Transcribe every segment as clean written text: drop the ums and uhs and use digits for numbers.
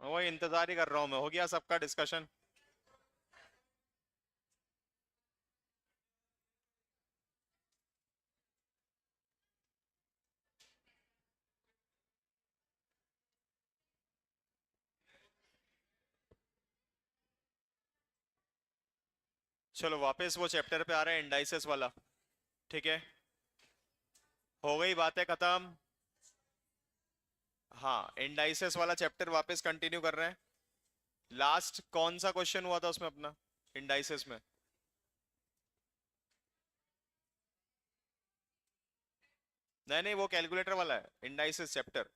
वही इंतजार ही कर रहा हूँ मैं। हो गया सबका डिस्कशन? चलो वापस वो चैप्टर पे आ रहे हैं, इंडाइसेस वाला। ठीक है, हो गई बातें खत्म। हाँ, इंडाइसेस वाला चैप्टर वापस कंटिन्यू कर रहे हैं। लास्ट कौन सा क्वेश्चन हुआ था उसमें अपना, इंडाइसेस में? नहीं नहीं, वो कैलकुलेटर वाला है, इंडाइसेस चैप्टर।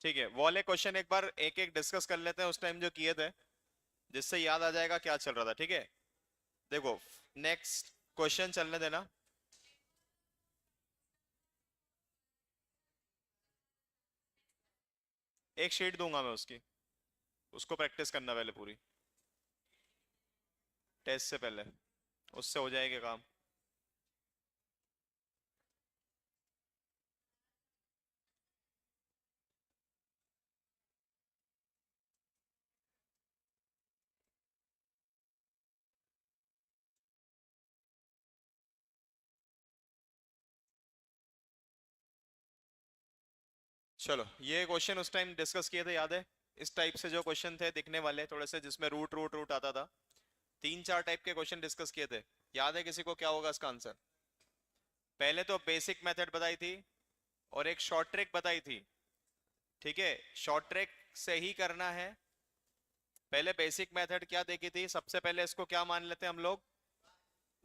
ठीक है, वो वाले क्वेश्चन एक बार एक एक डिस्कस कर लेते हैं, उस टाइम जो किए थे, जिससे याद आ जाएगा क्या चल रहा था। ठीक है, देखो, नेक्स्ट क्वेश्चन चलने देना। एक शीट दूंगा मैं उसकी, उसको प्रैक्टिस करना पहले पूरी, टेस्ट से पहले, उससे हो जाएगा काम। चलो, ये क्वेश्चन उस टाइम डिस्कस किए थे, याद है? इस टाइप से जो क्वेश्चन थे दिखने वाले थोड़े से, जिसमें रूट रूट रूट आता था। तीन चार टाइप के क्वेश्चन डिस्कस किए थे। याद है किसी को क्या होगा इसका आंसर? पहले तो बेसिक मेथड बताई थी, और एक शॉर्ट ट्रिक बताई थी। ठीक है, शॉर्ट ट्रिक से ही करना है। पहले बेसिक मेथड क्या देखी थी? सबसे पहले इसको क्या मान लेते हैं हम लोग?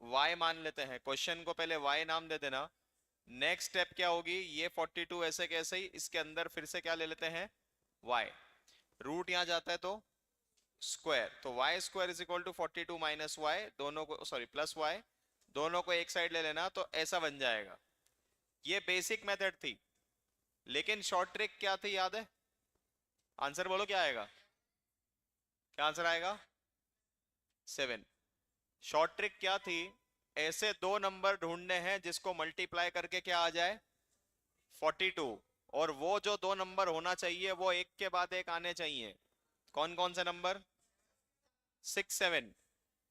y मान लेते हैं। क्वेश्चन को पहले y नाम दे देना। नेक्स्ट स्टेप क्या होगी? ये 42 ऐसे कैसे ही इसके अंदर फिर से क्या ले लेते हैं? y। रूट यहां जाता है तो स्क्वायर, तो Y square is equal to 42 minus Y, दोनों को सॉरी प्लस वाई, दोनों को एक साइड ले लेना तो ऐसा बन जाएगा। ये बेसिक मेथड थी। लेकिन शॉर्ट ट्रिक क्या थी, याद है? आंसर बोलो क्या आएगा? क्या आंसर आएगा? 7। शॉर्ट ट्रिक क्या थी? ऐसे दो नंबर ढूंढने हैं जिसको मल्टीप्लाई करके क्या आ जाए? 42। और वो जो दो नंबर होना चाहिए वो एक के बाद एक आने चाहिए। कौन कौन से नंबर? 6 7।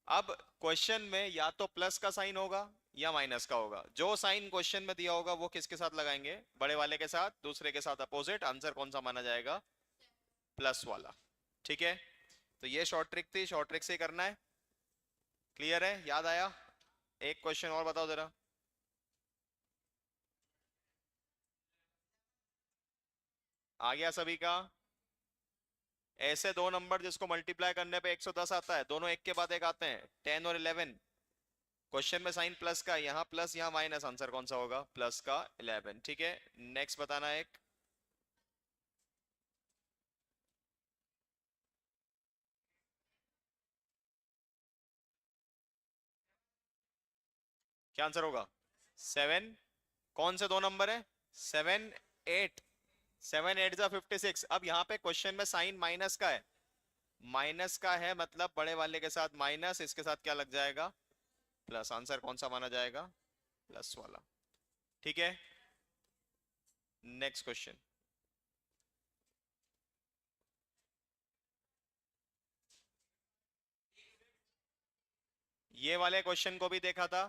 अब क्वेश्चन में या तो प्लस का साइन होगा या माइनस का होगा। जो साइन क्वेश्चन में दिया होगा वो किसके साथ लगाएंगे? बड़े वाले के साथ, दूसरे के साथ अपोजिट। आंसर कौन सा माना जाएगा? प्लस वाला। ठीक है, तो ये शॉर्ट ट्रिक थी, शॉर्ट ट्रिक से ही करना है। क्लियर है? याद आया? एक क्वेश्चन और बताओ जरा। आ गया सभी का? ऐसे दो नंबर जिसको मल्टीप्लाई करने पे 110 आता है, दोनों एक के बाद एक आते हैं, 10 और 11। क्वेश्चन में साइन प्लस का, यहाँ प्लस यहाँ माइनस, आंसर कौन सा होगा? प्लस का 11। ठीक है, नेक्स्ट बताना एक। क्या आंसर होगा? 7। कौन से दो नंबर है? 7 8। 7 8 जा 56। अब यहाँ पे क्वेश्चन में साइन माइनस का है, माइनस का है मतलब बड़े वाले के साथ माइनस, इसके साथ क्या लग जाएगा? प्लस। आंसर कौन सा माना जाएगा? प्लस वाला। ठीक है, नेक्स्ट क्वेश्चन। ये वाले क्वेश्चन को भी देखा था।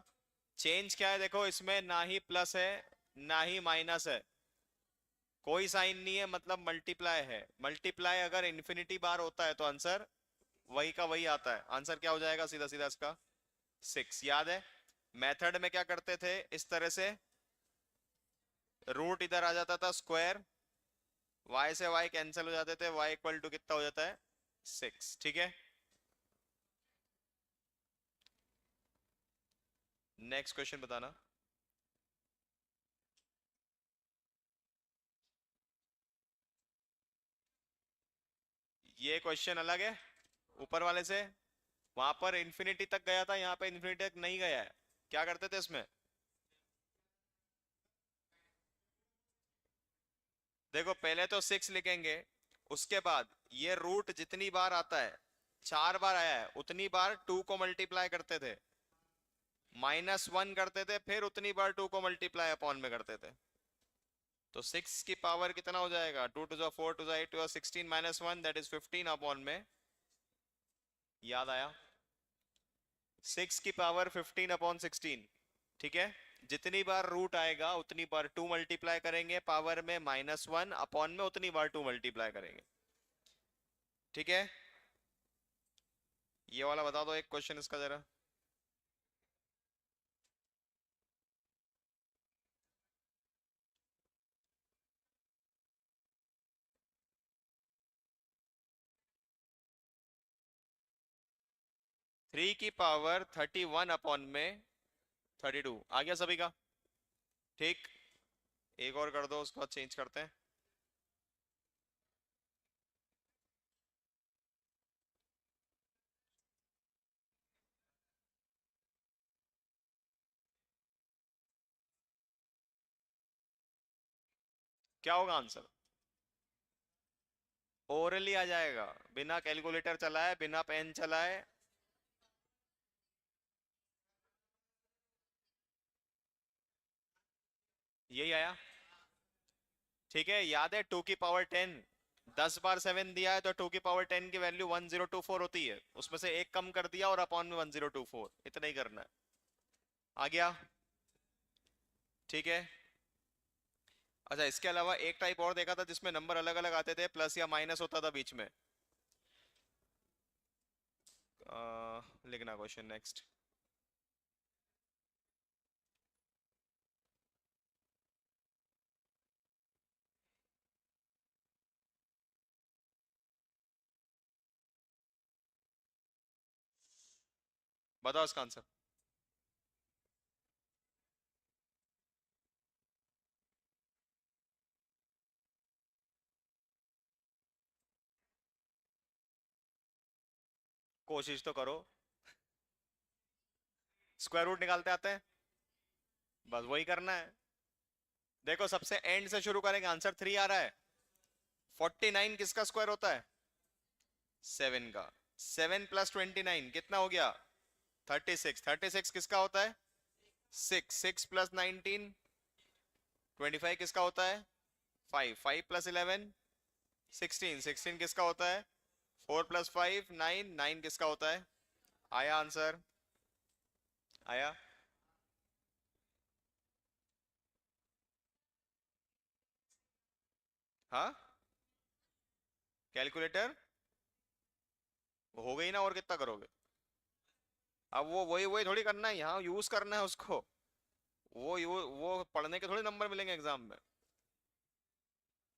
चेंज क्या है देखो, इसमें ना ही प्लस है ना ही माइनस है, कोई साइन नहीं है, मतलब मल्टीप्लाई है। मल्टीप्लाई अगर इन्फिनिटी बार होता है तो आंसर वही का वही आता है। आंसर क्या हो जाएगा सीधा सीधा इसका? 6। याद है मेथड में क्या करते थे? इस तरह से रूट इधर आ जाता था, स्क्वायर, y से y कैंसिल हो जाते थे, y इक्वल टू कितना हो जाता है? 6। ठीक है, नेक्स्ट क्वेश्चन बताना। ये क्वेश्चन अलग है ऊपर वाले से। वहां पर इंफिनिटी तक गया था, यहाँ पे इंफिनिटी तक नहीं गया है। क्या करते थे इसमें? देखो, पहले तो 6 लिखेंगे, उसके बाद ये रूट जितनी बार आता है, 4 बार आया है, उतनी बार 2 को मल्टीप्लाई करते थे। -1 करते थे, फिर उतनी बार 2 को मल्टीप्लाई अपॉन में करते थे। तो 6 की पावर कितना हो जाएगा, 2 to 4 to 8 to 16 -1 that is 15 upon में। याद आया? 6 की पावर 15 अपॉन 16। ठीक है, जितनी बार रूट आएगा उतनी बार 2 मल्टीप्लाई करेंगे पावर में, -1 अपॉन में उतनी बार 2 मल्टीप्लाई करेंगे। ठीक है, ये वाला बता दो एक क्वेश्चन इसका जरा। थ्री की पावर 31 अपॉन में 32 आ गया सभी का? ठीक, एक और कर दो, उसके बाद चेंज करते हैं। क्या होगा आंसर? ओरली आ जाएगा, बिना कैलकुलेटर चलाए, बिना पेन चलाए। यही आया। ठीक है, याद है 2 की पावर 10, 10 बार 7 दिया है तो 2 की पावर 10 की वैल्यू 1024 होती है, उसमें से एक कम कर दिया और अपॉन में 1024, इतना ही करना है। आ गया? ठीक है। अच्छा, इसके अलावा एक टाइप और देखा था जिसमें नंबर अलग अलग आते थे, प्लस या माइनस होता था बीच में। लिखना क्वेश्चन नेक्स्ट। बताओ इसका आंसर। कोशिश तो करो। स्क्वायर रूट निकालते आते हैं? बस वही करना है। देखो, सबसे एंड से शुरू करेंगे, आंसर 3 आ रहा है। 49 किसका स्क्वायर होता है? 7 का। 7 प्लस 29 कितना हो गया? 36। 36 किसका होता है? 6। 6 प्लस 19 25 किसका होता है? 5। 5 प्लस 11 16। 16 किसका होता है? 4 प्लस 5 9। 9 किसका होता है? आया आंसर? आया? हाँ, कैलकुलेटर हो गई ना, और कितना करोगे? अब वो वही वही थोड़ी करना है, यहाँ यूज करना है उसको। वो पढ़ने के थोड़ी नंबर मिलेंगे एग्जाम में।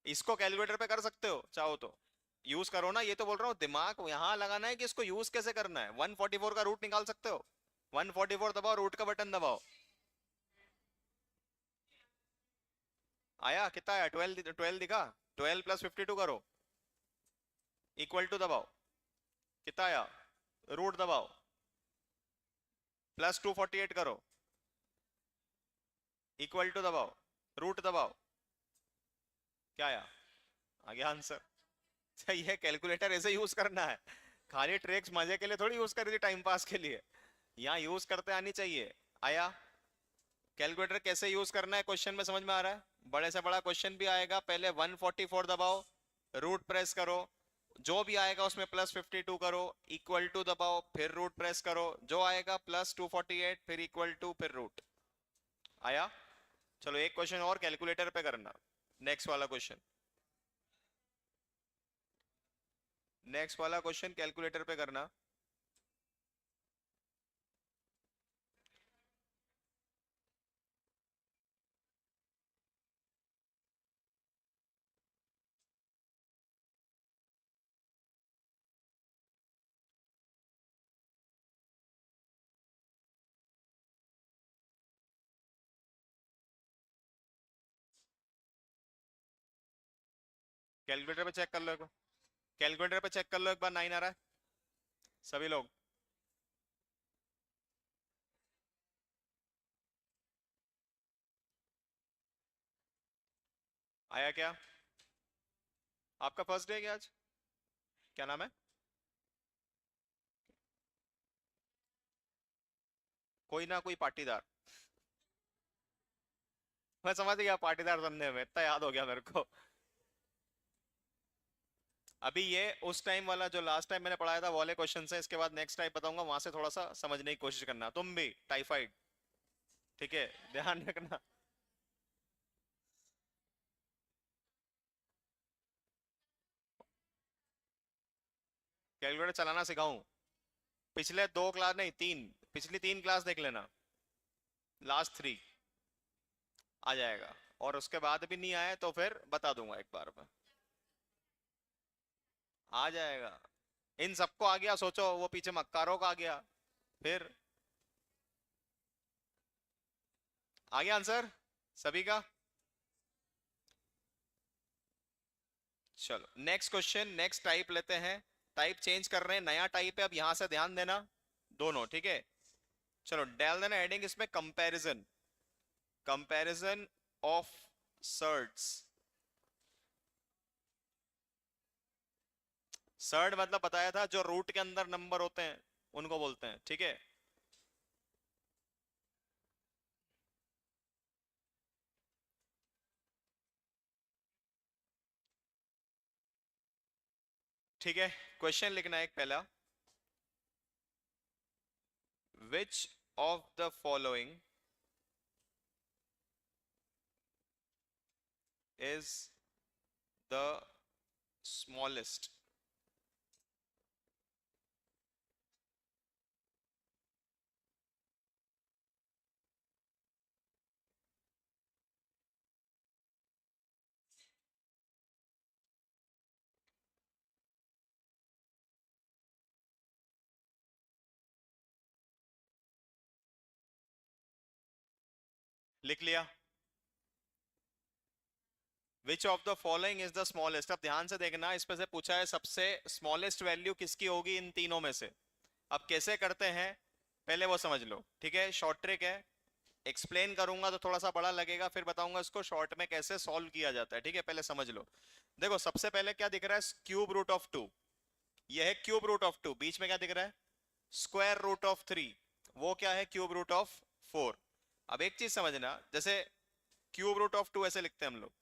इसको कैलकुलेटर पे कर सकते हो चाहो तो, यूज करो ना, ये तो बोल रहा हूँ दिमाग यहाँ लगाना है कि इसको यूज कैसे करना है। 144 का रूट निकाल सकते हो, 144 दबाओ, रूट का बटन दबाओ। आया? कितना आया? 12, 12 दिखा? 12 प्लस 52 करो, इक्वल टू दबाओ। कितना आया? रूट दबाओ, प्लस 248 करो, इक्वल टू दबाओ, रूट दबाओ। क्या आया? आ गया आंसर। सही है, कैलकुलेटर ऐसे यूज करना है। खाली ट्रिक्स मजे के लिए थोड़ी यूज कर रही थी, टाइम पास के लिए। यहाँ यूज करते आनी चाहिए। आया? कैलकुलेटर कैसे यूज करना है क्वेश्चन में समझ में आ रहा है? बड़े से बड़ा क्वेश्चन भी आएगा, पहले 144 दबाओ, रूट प्रेस करो, जो भी आएगा उसमें प्लस 52 करो, इक्वल टू दबाओ, फिर रूट प्रेस करो, जो आएगा प्लस 248, फिर इक्वल टू, फिर रूट। आया? चलो एक क्वेश्चन और कैलकुलेटर पे करना, नेक्स्ट वाला क्वेश्चन। नेक्स्ट वाला क्वेश्चन कैलकुलेटर पे करना। कैलकुलेटर पे चेक कर लो एक बार। कैलकुलेटर पे चेक कर लो एक बार, 9 आ रहा है सभी लोग? आया क्या? आपका फर्स्ट डे है क्या आज? क्या नाम है? कोई ना कोई पाटीदार। मैं समझ गया पाटीदार समझने में, इतना याद हो गया मेरे को। अभी ये उस टाइम वाला जो लास्ट टाइम मैंने पढ़ाया था वो वाले क्वेश्चन है, इसके बाद नेक्स्ट टाइप बताऊंगा, वहां से थोड़ा सा समझने की कोशिश करना तुम भी। टाइफाइड, ठीक है, ध्यान रखना। कैलकुलेटर चलाना सिखाऊं? पिछले 2 क्लास नहीं 3, पिछली 3 क्लास देख लेना, लास्ट 3 आ जाएगा। और उसके बाद भी नहीं आया तो फिर बता दूंगा एक बार में, आ जाएगा। इन सबको आ गया, सोचो वो पीछे मक्कारों का आ गया, फिर आ गया आंसर सभी का। चलो नेक्स्ट क्वेश्चन, नेक्स्ट टाइप लेते हैं। टाइप चेंज कर रहे हैं, नया टाइप है, अब यहां से ध्यान देना दोनों, ठीक है। चलो डाल देना हेडिंग इसमें, comparison, comparison of surds. Surd मतलब बताया था, जो रूट के अंदर नंबर होते हैं उनको बोलते हैं, ठीक है। ठीक है, क्वेश्चन लिखना है एक पहला, विच of the following is the smallest. लिख लिया? विच of the following is the smallest. अब ध्यान से देखना, इसमें से पूछा है सबसे स्मॉलेस्ट वैल्यू किसकी होगी इन तीनों में से। अब कैसे करते हैं पहले वो समझ लो, ठीक है। शॉर्ट ट्रिक है, एक्सप्लेन करूंगा तो थोड़ा सा बड़ा लगेगा, फिर बताऊंगा इसको शॉर्ट में कैसे सॉल्व किया जाता है, ठीक है। पहले समझ लो। देखो सबसे पहले क्या दिख रहा है, क्यूब रूट ऑफ 2, ये है क्यूब रूट ऑफ 2। बीच में क्या दिख रहा है, स्क्वायर रूट ऑफ 3, वो क्या है, क्यूब रूट ऑफ 4। अब एक चीज समझना, जैसे क्यूब रूट ऑफ 2 ऐसे लिखते हैं हम लोग,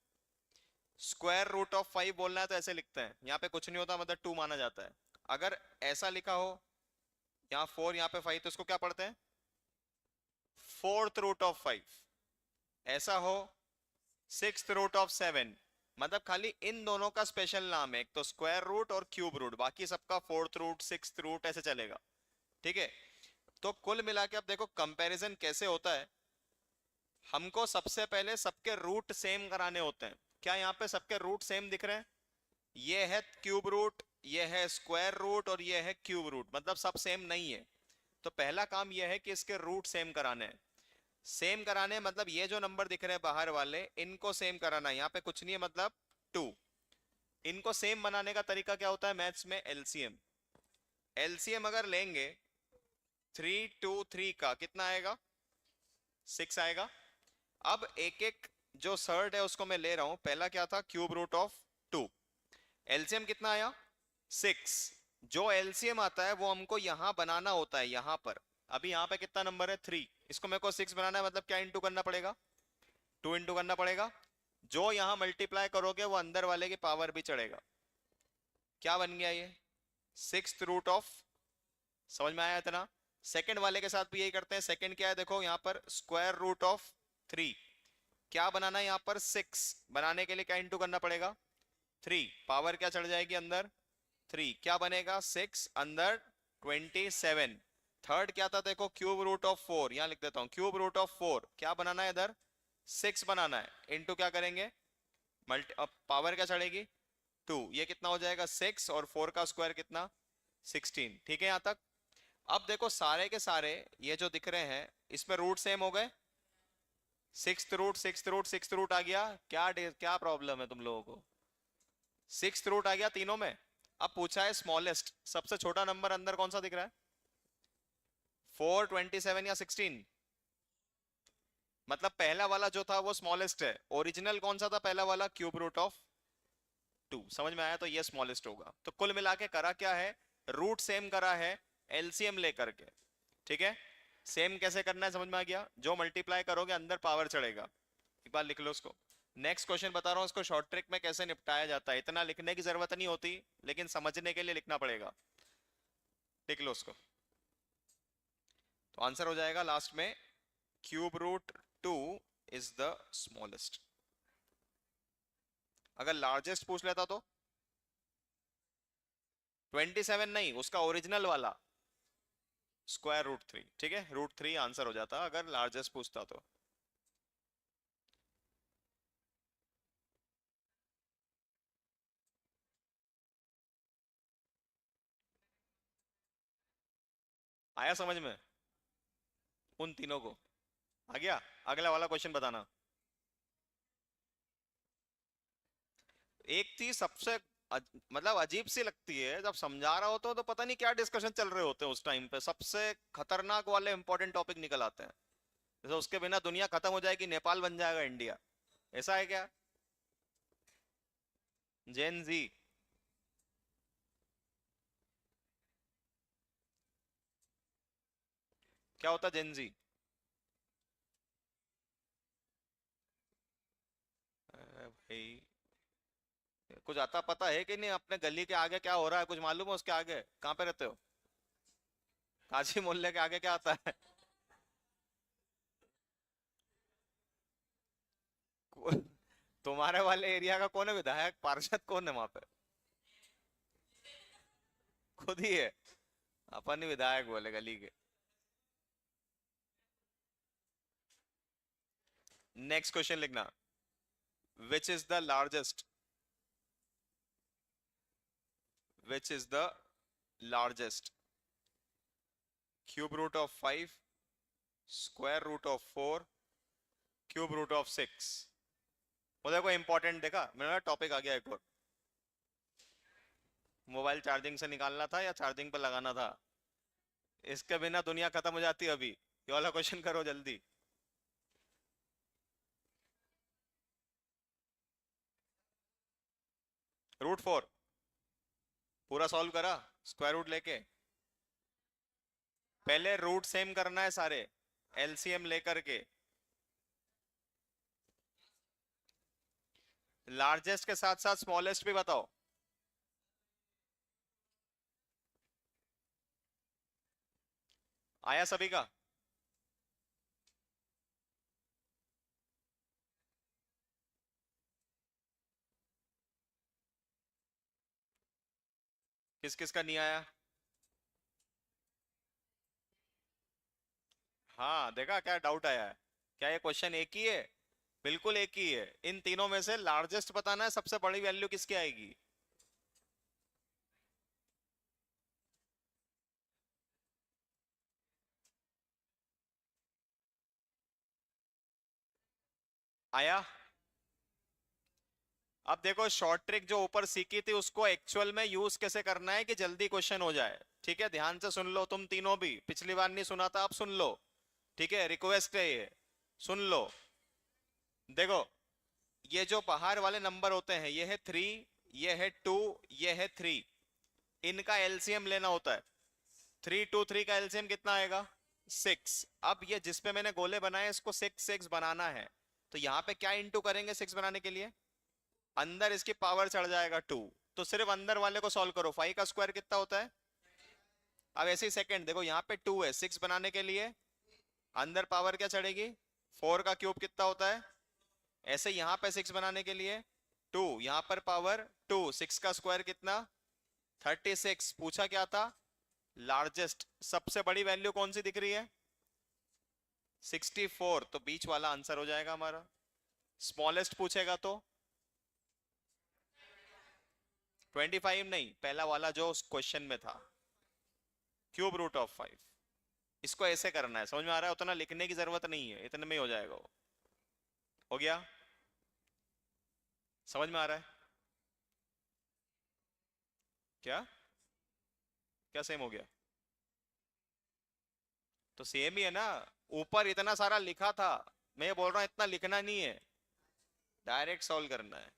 स्क्वायर रूट ऑफ 5 बोलना है तो ऐसे लिखते हैं, यहाँ पे कुछ नहीं होता मतलब 2 माना जाता है। अगर ऐसा लिखा हो, यहाँ 4 यहाँ पे 5, तो इसको क्या पढ़ते हैं, फोर्थ रूट ऑफ 5। ऐसा हो सिक्स्थ रूट ऑफ 7। मतलब खाली इन दोनों का स्पेशल नाम है, एक तो स्क्वायर रूट और क्यूब रूट, बाकी सबका फोर्थ रूट सिक्स्थ रूट ऐसे चलेगा, ठीक है। तो कुल मिला के अब देखो कंपैरिजन कैसे होता है, हमको सबसे पहले सबके रूट सेम कराने होते हैं। क्या यहाँ पे सबके रूट सेम दिख रहे हैं, ये है क्यूब रूट, ये है स्क्वायर रूट और ये है क्यूब रूट, मतलब सब सेम नहीं है। तो पहला काम यह है कि इसके रूट सेम कराने हैं। सेम कराने मतलब ये जो नंबर दिख रहे हैं बाहर वाले, इनको सेम कराना है, यहाँ पे कुछ नहीं है मतलब 2। इनको सेम बनाने का तरीका क्या होता है मैथ्स में, एलसीएम। एलसीएम अगर लेंगे 3 2 3 का कितना आएगा, 6 आएगा। अब एक एक जो सर्ट है उसको मैं ले रहा हूं, पहला क्या था, क्यूब रूट ऑफ 2, एलसीएम कितना आया, 6। जो एलसीएम आता है वो हमको यहां बनाना होता है, यहां पर। अभी यहां पे कितना नंबर है, 3, इसको मेरे को 6 बनाना है, मतलब क्या इंटू करना पड़ेगा, 2 इंटू करना पड़ेगा। जो यहां मल्टीप्लाई करोगे वो अंदर वाले की पावर भी चढ़ेगा। क्या बन गया ये, सिक्स रूट ऑफ, समझ में आया इतना। सेकंड वाले के साथ भी यही करते हैं। सेकंड क्या है, देखो यहाँ पर स्क्वायर रूट ऑफ 3, क्या बनाना है यहाँ पर, 6 बनाने के लिए क्या इंटू करना पड़ेगा, 3, पावर क्या चढ़ जाएगी अंदर, 3, क्या बनेगा 6 अंदर 27। थर्ड क्या था देखो, क्यूब रूट ऑफ 4, यहां लिख देता हूं, क्यूब रूट ऑफ 4 क्या बनाना है इधर, 6 बनाना है, इंटू क्या करेंगे, मल्टी, अब पावर क्या चढ़ेगी 2, ये कितना हो जाएगा 6 और 4 का स्क्वायर कितना 16, ठीक है यहां तक। अब देखो सारे के सारे ये जो दिख रहे हैं इसमें रूट सेम हो गए, sixth root sixth root sixth root आ गया। क्या प्रॉब्लम है तुम लोगों को, सिक्स्थ रूट आ गया तीनों में। अब पूछा है स्मॉलेस्ट, सबसे छोटा नंबर अंदर कौन सा दिख रहा है, 4 27 या 16। मतलब पहला वाला जो था वो स्मॉलेस्ट है, ओरिजिनल कौन सा था पहला वाला, क्यूब रूट ऑफ 2। समझ में आया, तो ये स्मॉलेस्ट होगा। तो कुल मिला के करा क्या है, रूट सेम करा है एलसीएम लेकर के, ठीक है। सेम कैसे करना है समझ में आ गया? जो मल्टीप्लाई करोगे अंदर पावर चढ़ेगा। एक बार लिख लो उसको। नेक्स्ट क्वेश्चन बता रहा हूँ, इसको शॉर्ट ट्रिक में कैसे निपटाया जाता है। इतना लिखने की जरूरत नहीं होती, लेकिन समझने के लिए लिखना पड़ेगा। लिख लो उसको। तो आंसर हो जाएगा लास्ट में cube root 2 is the smallest. अगर लार्जेस्ट पूछ लेता तो 27 नहीं, उसका ओरिजिनल वाला स्क्वायर रूट 3। ठीक है, रूट 3 आंसर हो जाता अगर लार्जेस्ट पूछता तो। आया समझ में उन तीनों को? आ गया? अगला वाला क्वेश्चन बताना। एक चीज सबसे मतलब अजीब सी लगती है जब समझा रहा होता हो तो पता नहीं क्या डिस्कशन चल रहे होते हैं उस टाइम पे, सबसे खतरनाक वाले इंपॉर्टेंट टॉपिक निकल आते हैं। जैसे उसके बिना दुनिया खत्म हो जाएगी, नेपाल बन जाएगा इंडिया, ऐसा है क्या? जेन जी। क्या होता है जेन जी? भाई कुछ आता पता है कि नहीं? अपने गली के आगे क्या हो रहा है कुछ मालूम है? उसके आगे कहाँ पे रहते हो? काजी मोहल्ले के आगे क्या आता है? तुम्हारे वाले एरिया का कौन है विधायक पार्षद, कौन है वहां पे? खुद ही है। अपन ही विधायक बोले गली के। नेक्स्ट क्वेश्चन लिखना। Which is the largest, which is the largest cube root of 5, square root of 4, cube root of 6। वो देखो इंपॉर्टेंट, देखा मेरा टॉपिक आ गया एक और। मोबाइल चार्जिंग से निकालना था या चार्जिंग पर लगाना था? इसके बिना दुनिया खत्म हो जाती अभी। ये वाला क्वेश्चन करो जल्दी। रूट 4 पूरा सॉल्व करा स्क्वायर रूट लेके। पहले रूट सेम करना है सारे, एलसीएम लेकर के। लार्जेस्ट के साथ साथ स्मॉलेस्ट भी बताओ। आया सभी का? किस किस का नहीं आया? हाँ देखा क्या डाउट आया है? क्या ये क्वेश्चन एक ही है? बिल्कुल एक ही है। इन तीनों में से लार्जेस्ट बताना है, सबसे बड़ी वैल्यू किसकी आएगी? आया? अब देखो शॉर्ट ट्रिक जो ऊपर सीखी थी उसको एक्चुअल में यूज कैसे करना है कि जल्दी क्वेश्चन हो जाए। ठीक है, ध्यान से सुन लो तुम तीनों भी, पिछली बार नहीं सुना था अब सुन लो। ठीक है, रिक्वेस्ट है ये, सुन लो। देखो ये जो बाहर वाले नंबर होते हैं, ये है 3, ये है 2, ये है 3। इनका एलसीएम लेना होता है। 3 2 3 का एलसीएम कितना आएगा? 6। अब ये जिसपे मैंने गोले बनाए इसको 6 6 बनाना है। तो यहाँ पे क्या इंटू करेंगे 6 बनाने के लिए? अंदर इसकी पावर चढ़ जाएगा 2। तो सिर्फ अंदर वाले को सॉल्व करो। 5 का स्क्वायर कितना होता है? अब ऐसे ही सेकंड देखो, यहाँ पे 2 है, 6 बनाने के लिए अंदर पावर क्या चढ़ेगी? 4 का क्यूब कितना होता है? ऐसे यहाँ पे 6 बनाने के लिए 2, यहाँ पर पावर 2, 6 का स्क्वायर कितना? 36। पूछा क्या था? लार्जेस्ट, सबसे बड़ी वैल्यू कौन सी दिख रही है? 64। तो बीच वाला आंसर हो जाएगा हमारा। स्मॉलेस्ट पूछेगा तो 25 नहीं, पहला वाला जो क्वेश्चन में था, क्यूब रूट ऑफ 5। इसको ऐसे करना है, समझ में आ रहा है? उतना लिखने की जरूरत नहीं है, इतने में ही हो जाएगा वो। हो गया? समझ में आ रहा है? क्या? क्या सेम हो गया? तो सेम ही है ना। ऊपर इतना सारा लिखा था, मैं ये बोल रहा हूं इतना लिखना नहीं है, डायरेक्ट सॉल्व करना है।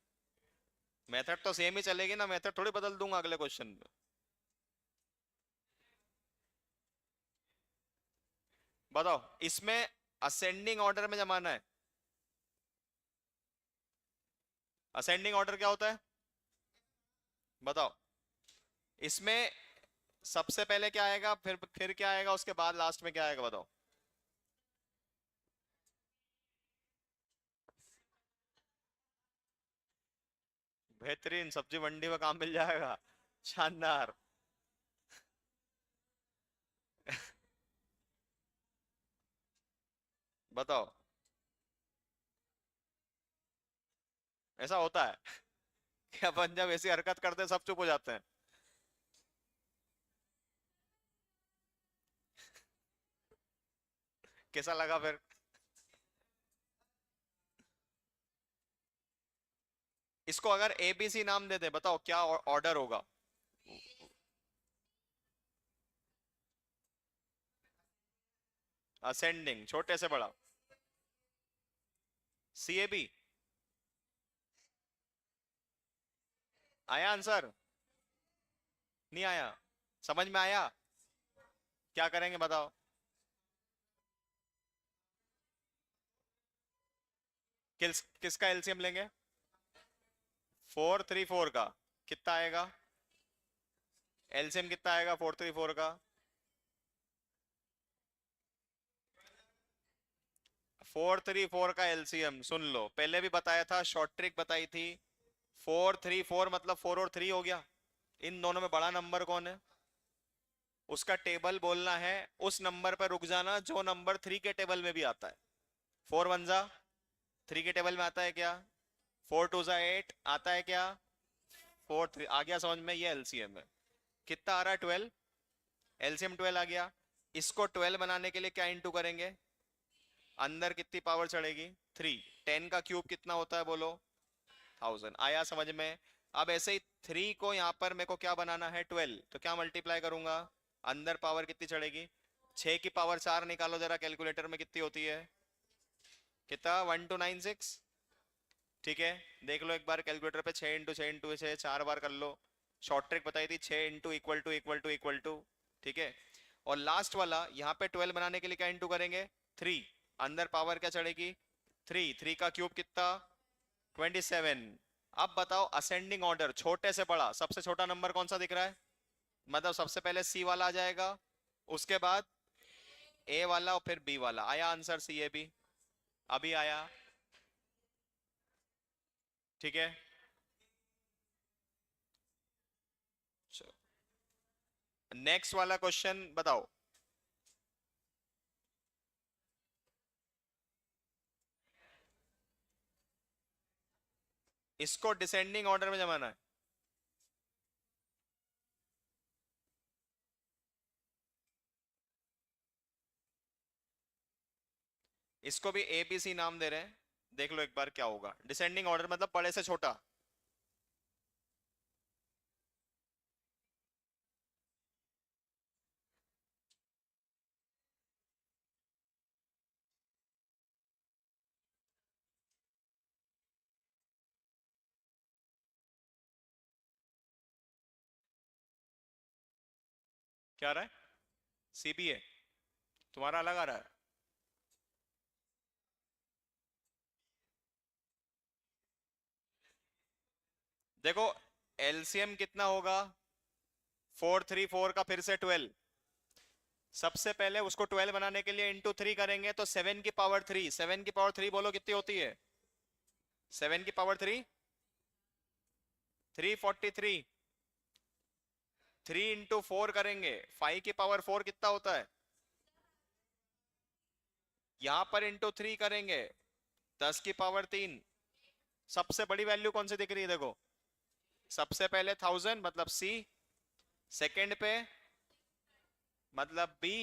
मेथड तो सेम ही चलेगी ना, मेथड थोड़ी बदल दूंगा अगले क्वेश्चन में। बताओ इसमें असेंडिंग ऑर्डर में जमाना है। असेंडिंग ऑर्डर क्या होता है बताओ। इसमें सबसे पहले क्या आएगा, फिर क्या आएगा, उसके बाद लास्ट में क्या आएगा बताओ। बेहतरीन, सब्जी मंडी में काम मिल जाएगा। शानदार। बताओ ऐसा होता है कि अपन जब ऐसी हरकत करते हैं सब चुप हो जाते हैं। कैसा लगा फिर? इसको अगर एबीसी नाम देते बताओ क्या ऑर्डर होगा। असेंडिंग, छोटे से बड़ा। सीएबी। आया आंसर? नहीं आया? समझ में आया? क्या करेंगे बताओ। किसका एलसीएम लेंगे? 434 का कितना आएगा? एलसीएम कितना आएगा 434 का? 434 का एलसीएम सुन लो, पहले भी बताया था, शॉर्ट ट्रिक बताई थी। 434 मतलब 4 और 3 हो गया। इन दोनों में बड़ा नंबर कौन है उसका टेबल बोलना है। उस नंबर पर रुक जाना जो नंबर 3 के टेबल में भी आता है। 4 वन जा 3 के टेबल में आता है क्या? 4 टू जा 8 आता है क्या? 4 3 आ गया समझ में, ये एलसीएम है। कितना आ रहा है? 12। एलसीएम 12 आ गया। इसको 12 बनाने के लिए क्या इंटू करेंगे? अंदर कितनी पावर चढ़ेगी? 3। 10 का क्यूब कितना होता है बोलो? 1000। आया समझ में? अब ऐसे ही 3 को यहाँ पर मेरे को क्या बनाना है? 12। तो क्या मल्टीप्लाई करूंगा? अंदर पावर कितनी चढ़ेगी? 6 की पावर 4 निकालो जरा कैलकुलेटर में कितनी होती है? कितना? 1296। ठीक है, देख लो एक बार कैलकुलेटर पे। 6 इंटू 6 4 बार कर लो। शॉर्ट ट्रिक बताई थी, 6 into equal to equal to equal to. ठीक है। और लास्ट वाला यहाँ पे 12 बनाने के लिए क्या इंटू करेंगे? 3। अंदर पावर क्या चढ़ेगी? 3। 3 का क्यूब कितना? 27। अब बताओ असेंडिंग ऑर्डर, छोटे से बड़ा, सबसे छोटा नंबर कौन सा दिख रहा है? मतलब सबसे पहले सी वाला आ जाएगा, उसके बाद ए वाला और फिर बी वाला। आया आंसर? C A B. अभी आया? ठीक है। नेक्स्ट वाला क्वेश्चन बताओ। इसको डिसेंडिंग ऑर्डर में जमाना है। इसको भी ए बी सी नाम दे रहे हैं। देख लो एक बार क्या होगा। डिसेंडिंग ऑर्डर मतलब बड़े से छोटा। क्या आ रहा है? सीबीए। तुम्हारा अलग आ रहा है। देखो एलसीएम कितना होगा? 434 का फिर से 12। सबसे पहले उसको 12 बनाने के लिए इंटू 3 करेंगे तो 7 की पावर 3। 7 की पावर 3 बोलो कितनी होती है? 7 की पावर 3 343। 3 इंटू 4 करेंगे, 5 की पावर 4 कितना होता है? यहां पर इंटू 3 करेंगे, 10 की पावर 3। सबसे बड़ी वैल्यू कौन सी दिख रही है देखो? सबसे पहले 1000 मतलब सी, सेकंड पे मतलब बी,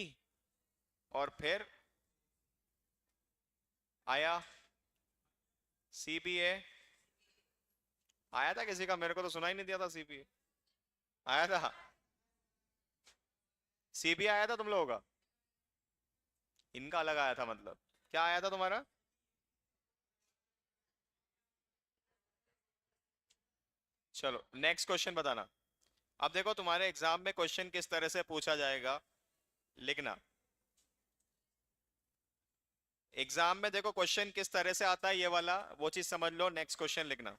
और फिर आया सीबीए। आया था किसी का? मेरे को तो सुना ही नहीं दिया था सीबीए। आया था? सीबीए आया था तुम लोगों का? इनका अलग आया था मतलब। क्या आया था तुम्हारा? चलो नेक्स्ट क्वेश्चन बताना। अब देखो तुम्हारे एग्जाम में क्वेश्चन किस तरह से पूछा जाएगा, लिखना। एग्जाम में देखो क्वेश्चन किस तरह से आता है ये वाला, वो चीज समझ लो, नेक्स्ट क्वेश्चन लिखना।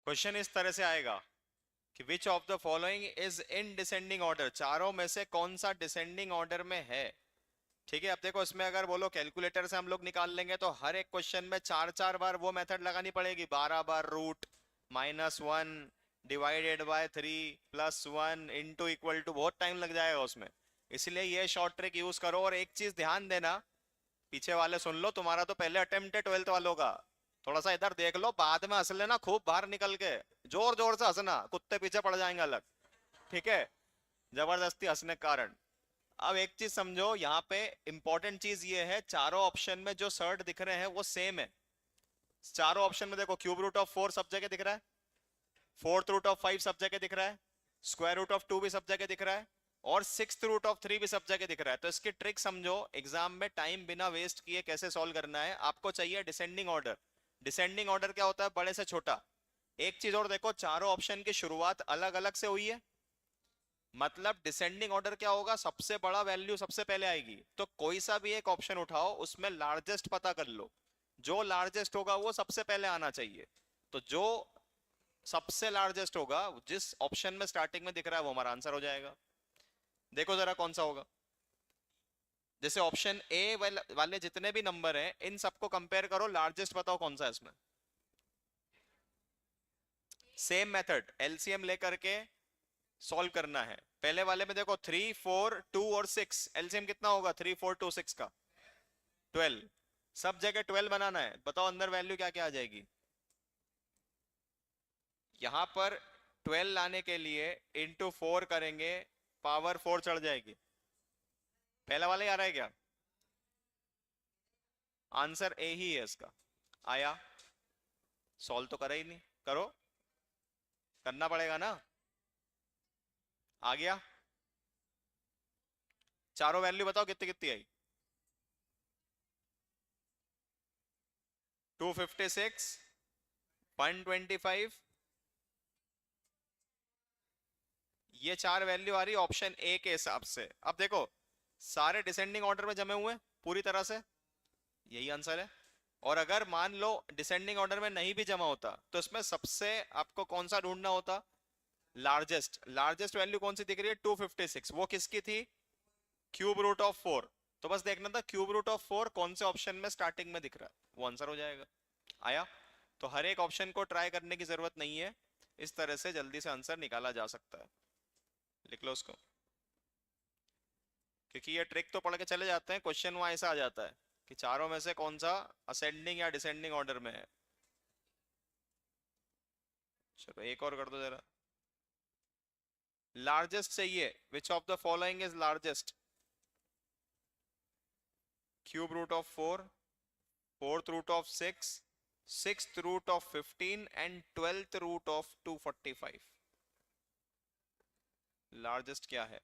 क्वेश्चन इस तरह से आएगा कि विच of the following is in descending order, चारों में से कौन सा डिसेंडिंग ऑर्डर में है। ठीक है, अब देखो इसमें अगर बोलो कैलकुलेटर से हम लोग निकाल लेंगे तो हर एक क्वेश्चन में चार चार बार वो मेथड लगानी पड़ेगी, 12 बार root, -1 divided by 3 +1 into equal to, बहुत टाइम लग जाएगा उसमें। इसलिए ये शॉर्ट ट्रिक यूज करो। और एक चीज ध्यान देना, पीछे वाले सुन लो, तुम्हारा तो पहले अटेम्प्ट है 12th वालों का, थोड़ा सा इधर देख लो, बाद में हंस लेना खूब बाहर निकल के, जोर जोर से हंसना, कुत्ते पीछे पड़ जाएंगे अलग। ठीक है, जबरदस्ती हंसने के कारण। अब एक चीज समझो, यहाँ पे इंपॉर्टेंट चीज ये है, चारों ऑप्शन में जो सर्ट दिख रहे हैं वो सेम है। चारों ऑप्शन में देखो, क्यूब रूट ऑफ 4 सब जगह दिख रहा है, फोर्थ रूट ऑफ 5 सब जगह दिख रहा है, स्क्वायर रूट ऑफ 2 भी सब जगह दिख रहा है, और सिक्स्थ रूट ऑफ 3 भी सब जगह दिख रहा है। तो इसकी ट्रिक समझो, एग्जाम में टाइम बिना वेस्ट किए कैसे सॉल्व करना है। आपको चाहिए डिसेंडिंग ऑर्डर। डिसेंडिंग ऑर्डर क्या होता है, बड़े से छोटा। एक चीज और देखो, चारों ऑप्शन की शुरुआत अलग अलग से हुई है, मतलब डिसेंडिंग ऑर्डर क्या होगा, सबसे बड़ा वैल्यू सबसे पहले आएगी। तो कोई सा भी एक ऑप्शन उठाओ, उसमें लार्जेस्ट पता कर लो, जो लार्जेस्ट होगा वो सबसे पहले आना चाहिए। तो जो सबसे लार्जेस्ट होगा, जिस ऑप्शन में स्टार्टिंग में दिख रहा है, वो हमारा आंसर हो जाएगा। देखो जरा कौन सा होगा। जैसे ऑप्शन ए वाले जितने भी नंबर हैं, इन सबको कंपेयर करो, लार्जेस्ट बताओ कौन सा है इसमें। सेम मेथड, एलसीएम लेकर के सॉल्व करना है। पहले वाले में देखो 3 4 2 और 6, एलसीएम कितना होगा 3 4 2 6 का, 12। सब जगह 12 बनाना है, बताओ अंदर वैल्यू क्या क्या आ जाएगी। यहां पर 12 लाने के लिए इंटू 4 करेंगे, पावर 4 चढ़ जाएगी। पहला वाला ही आ रहा है क्या, आंसर ए ही है इसका। आया, सॉल्व तो करा ही नहीं, करो, करना पड़ेगा ना। आ गया, चारों वैल्यू बताओ कितनी कितनी आई। 256, 125, ये चार वैल्यू आ रही ऑप्शन ए के हिसाब से। अब देखो सारे डिसेंडिंग ऑर्डर में जमे हुए पूरी तरह से, यही आंसर है। और अगर मान लो डिसेंडिंग ऑर्डर में नहीं भी जमा होता, तो इसमें सबसे आपको कौन सा ढूंढना होता, लार्जेस्ट। लार्जेस्ट वैल्यू कौन सी दिख रही है 256, वो किसकी थी, क्यूब रूट ऑफ 4। तो बस देखना था क्यूब रूट ऑफ 4 कौन से ऑप्शन में स्टार्टिंग में दिख रहा है, वो आंसर हो जाएगा। आया, तो हर एक ऑप्शन को ट्राई करने की जरूरत नहीं है, इस तरह से जल्दी से आंसर निकाला जा सकता है। लिख लो उसको, क्योंकि ये ट्रिक तो पढ़ के चले जाते हैं, क्वेश्चन वहां ऐसा आ जाता है कि चारों में से कौन सा असेंडिंग या डिसेंडिंग ऑर्डर में है। चलो एक और कर दो जरा। लार्जेस्ट चाहिए, which of the following is largest, cube root of 4, fourth root of 6, sixth root of 15 and 12th root of 245। Largest क्या है।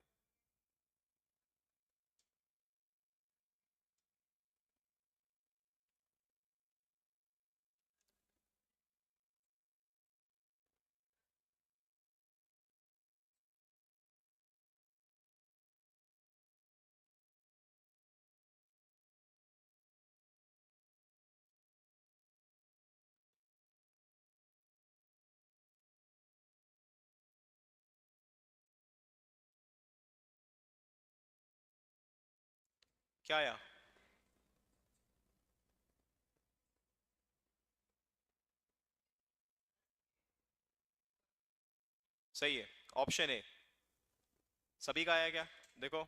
क्या आया? सही है, ऑप्शन ए। सभी का आया क्या? देखो,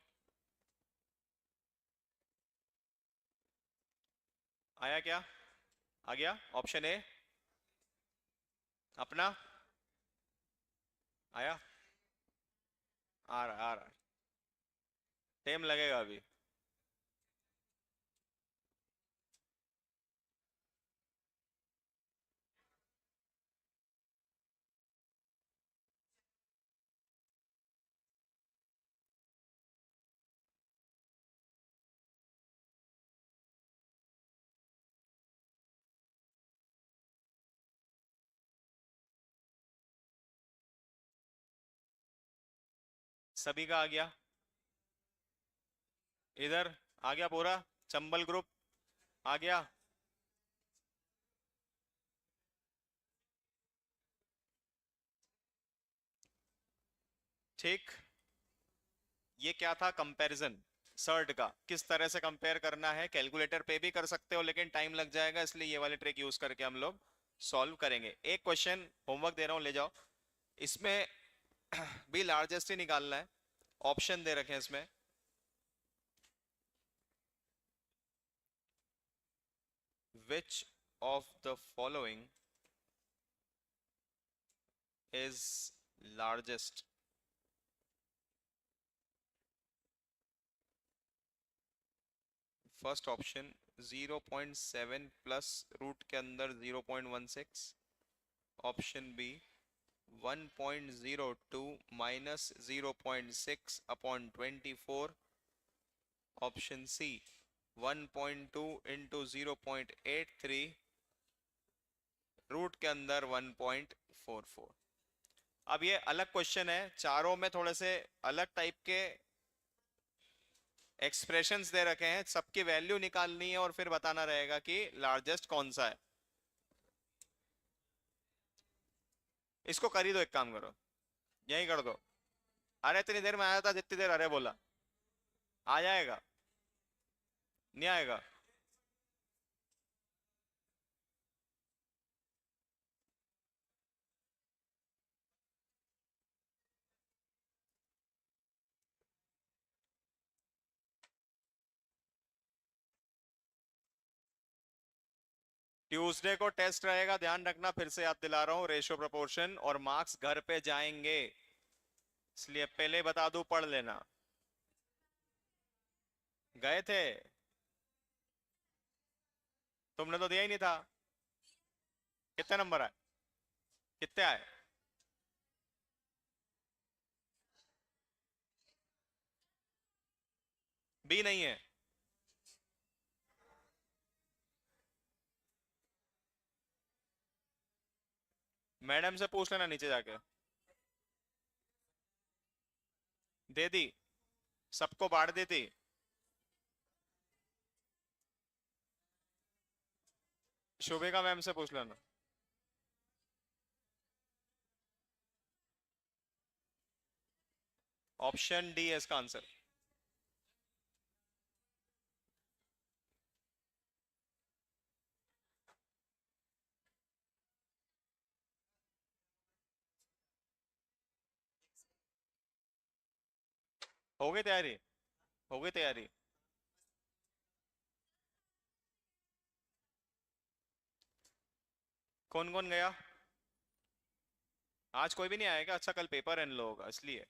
आया क्या? आ गया ऑप्शन ए अपना। आया? आ रहा है। टाइम लगेगा अभी। सभी का आ गया। इधर आ गया पूरा। चंबल ग्रुप आ गया। ठीक। ये क्या था? कंपैरिजन सर्ट का। किस तरह से कंपेयर करना है, कैलकुलेटर पे भी कर सकते हो लेकिन टाइम लग जाएगा, इसलिए ये वाले ट्रिक यूज करके हम लोग सॉल्व करेंगे। एक क्वेश्चन होमवर्क दे रहा हूं, ले जाओ। इसमें भी लार्जेस्ट ही निकालना है। ऑप्शन दे रखे हैं इसमें। Which of the following is largest? First option 0.7 plus root के अंदर 0.16। Option B 1.02 minus 0.6 upon 24। Option C 1.2 into 0.83 root के अंदर 1.44। अब ये अलग क्वेश्चन है, चारों में थोड़े से अलग टाइप के एक्सप्रेशंस दे रखे हैं, सबकी वैल्यू निकालनी है और फिर बताना रहेगा कि लार्जेस्ट कौन सा है। इसको कर ही दो, एक काम करो, यही कर दो। अरे इतनी देर में आया था जितनी देर अरे बोला। आ जाएगा? नहीं आएगा? ट्यूसडे को टेस्ट रहेगा, ध्यान रखना, फिर से याद दिला रहा हूँ, रेशियो प्रोपोर्शन, और मार्क्स घर पे जाएंगे, इसलिए पहले बता दूं, पढ़ लेना। गए थे? तुमने तो दिया ही नहीं था। कितने नंबर आए? कितने आए? बी नहीं है? मैडम से पूछ लेना नीचे जाके। दे दी? सबको बांट दी थी? शुभिका मैम से पूछ लेना। ऑप्शन डी है इसका आंसर। हो गई तैयारी? हो गई तैयारी? कौन कौन गया? आज कोई भी नहीं आएगा? अच्छा, कल पेपर है इन लोगों का इसलिए।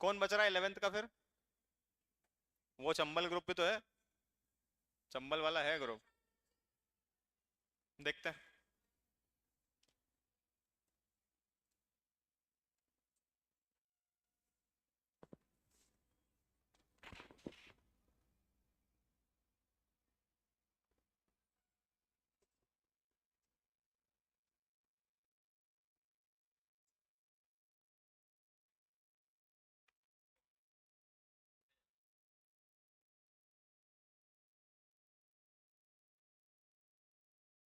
कौन बच रहा है 11th का फिर? वो चंबल ग्रुप भी तो है। चंबल वाला है ग्रुप। देखते हैं।